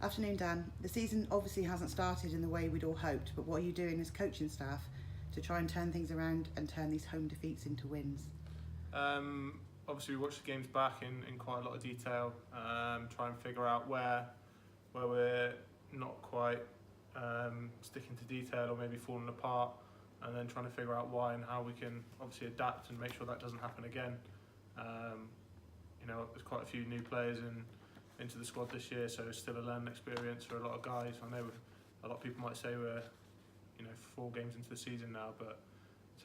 Afternoon, Dan. The season obviously hasn't started in the way we'd all hoped, but what are you doing as coaching staff to try and turn things around and turn these home defeats into wins? Obviously, we watched the games back in quite a lot of detail, try and figure out where we're not quite sticking to detail or maybe falling apart, and then trying to figure out why and how we can obviously adapt and make sure that doesn't happen again. There's quite a few new players into the squad this year, so it's still a learning experience for a lot of guys. I know a lot of people might say we're 4 games into the season now, but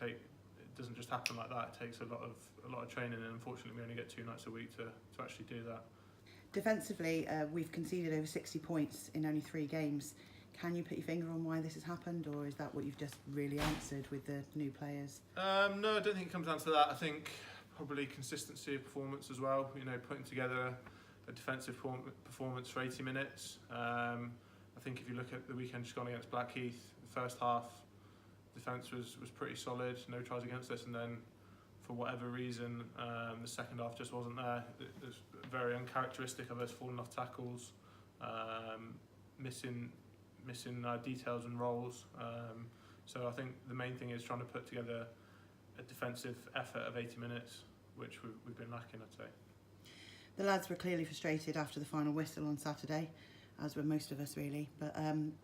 it doesn't just happen like that. It takes a lot of training, and unfortunately we only get 2 nights a week to actually do that. Defensively, we've conceded over 60 points in only 3 games. Can you put your finger on why this has happened, or is that what you've just really answered with the new players? No, I don't think it comes down to that. I think probably consistency of performance as well. Putting together a defensive performance for 80 minutes. I think if you look at the weekend just gone against Blackheath, the first half defence was pretty solid, no tries against us, and then for whatever reason the second half just wasn't there. It was very uncharacteristic of us, falling off tackles, missing details and roles. So I think the main thing is trying to put together a defensive effort of 80 minutes, which we've been lacking, I'd say. The lads were clearly frustrated after the final whistle on Saturday, as were most of us really, but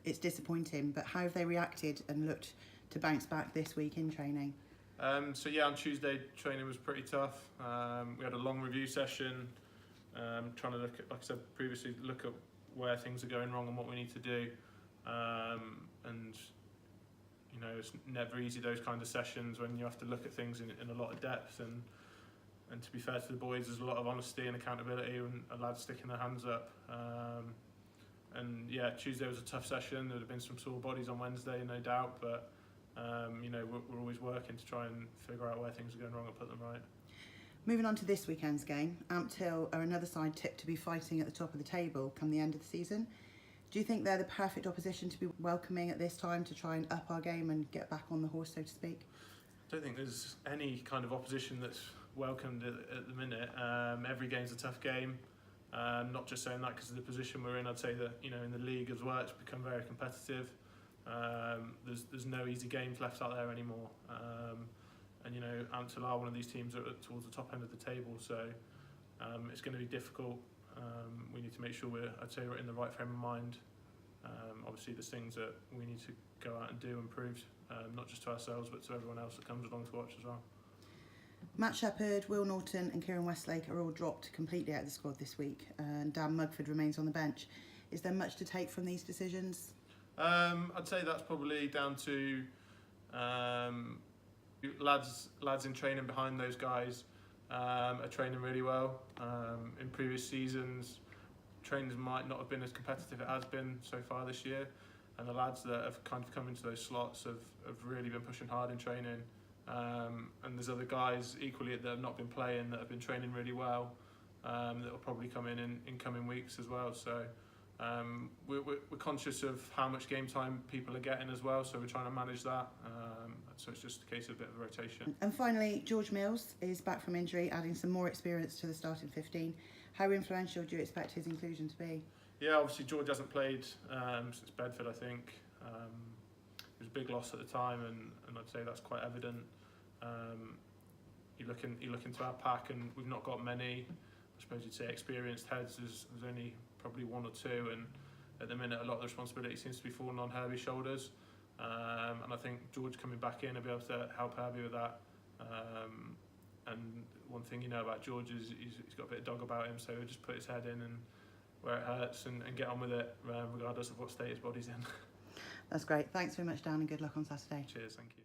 it's disappointing. But how have they reacted and looked to bounce back this week in training? On Tuesday training was pretty tough. We had a long review session, trying to look at, like I said previously, look at where things are going wrong and what we need to do. It's never easy, those kind of sessions, when you have to look at things in a lot of depth, and to be fair to the boys, there's a lot of honesty and accountability and lads sticking their hands up. Tuesday was a tough session. There would have been some sore bodies on Wednesday, no doubt, but we're always working to try and figure out where things are going wrong and put them right. Moving on to this weekend's game, Ampthill are another side tipped to be fighting at the top of the table come the end of the season. Do you think they're the perfect opposition to be welcoming at this time to try and up our game and get back on the horse, so to speak? I don't think there's any kind of opposition that's welcomed at the minute. Every game's a tough game. Not just saying that because of the position we're in. I'd say that in the league as well, it's become very competitive. There's no easy games left out there anymore. Ampthill are one of these teams that are towards the top end of the table, so it's going to be difficult. We need to make sure we're in the right frame of mind. Obviously there's things that we need to go out and do and prove, not just to ourselves but to everyone else that comes along to watch as well. Matt Shepherd, Will Norton and Kieran Westlake are all dropped completely out of the squad this week, and Dan Mugford remains on the bench. Is there much to take from these decisions? I'd say that's probably down to lads in training behind those guys are training really well. In previous seasons, trainings might not have been as competitive as it has been so far this year, and the lads that have kind of come into those slots have really been pushing hard in training. And there's other guys equally that have not been playing that have been training really well, that will probably come in coming weeks as well. So we're conscious of how much game time people are getting as well, so we're trying to manage that. So it's just a case of a bit of a rotation. And finally, George Mills is back from injury, adding some more experience to the starting 15. How influential do you expect his inclusion to be? Yeah, obviously George hasn't played since Bedford, I think. It was a big loss at the time, and I'd say that's quite evident. You look into our pack, and we've not got many, I suppose you'd say, experienced heads. There's only probably 1 or 2, and at the minute a lot of the responsibility seems to be falling on Herbie's shoulders. And I think George coming back in will be able to help Herbie with that. And one thing about George is he's got a bit of dog about him, so he'll just put his head in and where it hurts and get on with it, regardless of what state his body's in. That's great. Thanks very much, Dan, and good luck on Saturday. Cheers, thank you.